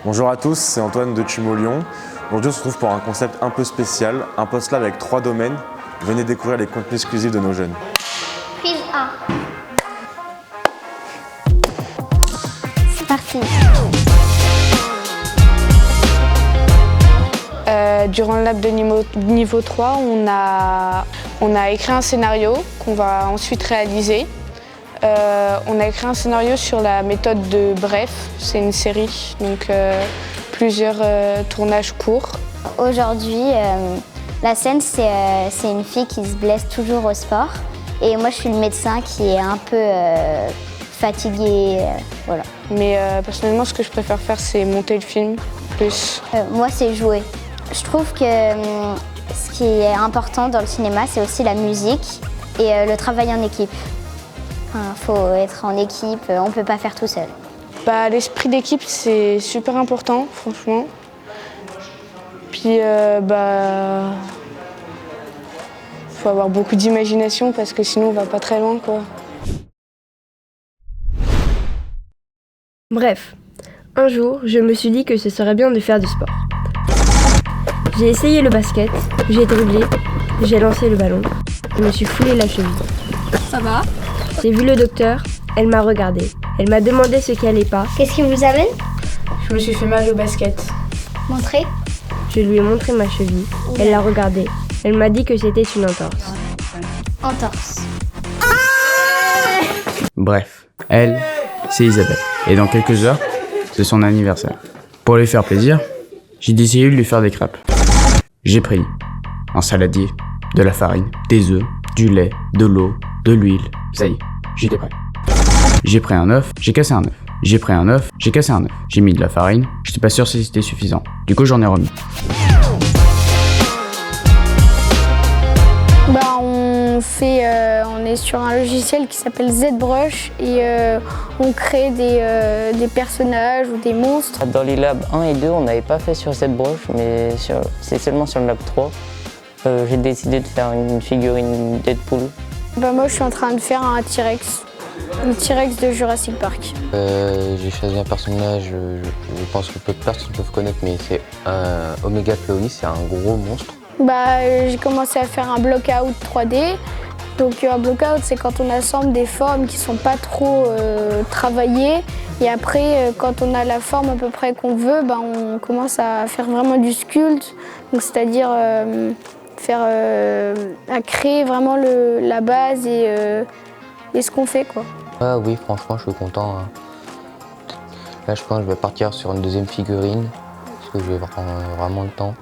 Bonjour à tous, c'est Antoine de Tumo Lyon. Aujourd'hui on se retrouve pour un concept un peu spécial, un post lab avec 3 domaines. Venez découvrir les contenus exclusifs de nos jeunes. Prise 1. C'est parti. Durant le lab de niveau 3, on a écrit un scénario qu'on va ensuite réaliser. On a écrit un scénario sur la méthode de Bref, c'est une série, donc plusieurs tournages courts. Aujourd'hui, la scène, c'est une fille qui se blesse toujours au sport. Et moi, je suis le médecin qui est un peu fatigué, voilà. Mais personnellement, ce que je préfère faire, c'est monter le film plus. Moi, c'est jouer. Je trouve que ce qui est important dans le cinéma, c'est aussi la musique et le travail en équipe. Il faut être en équipe, on ne peut pas faire tout seul. L'esprit d'équipe, c'est super important, franchement. Puis, faut avoir beaucoup d'imagination parce que sinon, on va pas très loin, quoi. Bref, un jour, je me suis dit que ce serait bien de faire du sport. J'ai essayé le basket, j'ai dribblé, j'ai lancé le ballon, je me suis foulé la cheville. Ça va? J'ai vu le docteur, elle m'a regardé, elle m'a demandé ce qui allait pas. Qu'est-ce qui vous amène? Je me suis fait mal au basket. Montrez. Je lui ai montré ma cheville, elle l'a regardée, elle m'a dit que c'était une entorse. Entorse. Bref, elle, c'est Isabelle. Et dans quelques heures, c'est son anniversaire. Pour lui faire plaisir, j'ai décidé de lui faire des crêpes. J'ai pris un saladier, de la farine, des œufs, du lait, de l'eau, de l'huile. Ça y est, j'étais prêt. J'ai pris un œuf, j'ai cassé un œuf. J'ai pris un œuf, j'ai cassé un œuf. J'ai mis de la farine, j'étais pas sûr si c'était suffisant. Du coup, j'en ai remis. On est sur un logiciel qui s'appelle ZBrush et on crée des personnages ou des monstres. Dans les labs 1 et 2, on n'avait pas fait sur ZBrush, mais c'est seulement sur le lab 3. J'ai décidé de faire une figurine Deadpool. Moi, je suis en train de faire un T-Rex. Le T-Rex de Jurassic Park. J'ai choisi un personnage, je pense que peu de personnes peuvent connaître, mais c'est un Omega Clowny, c'est un gros monstre. J'ai commencé à faire un block-out 3D. Donc un block-out, c'est quand on assemble des formes qui ne sont pas trop travaillées. Et après, quand on a la forme à peu près qu'on veut, on commence à faire vraiment du sculpt. Donc c'est-à-dire à créer vraiment la base et ce qu'on fait, quoi. Ah oui, franchement, je suis content. Là, je pense que je vais partir sur une deuxième figurine, parce que je vais prendre vraiment le temps.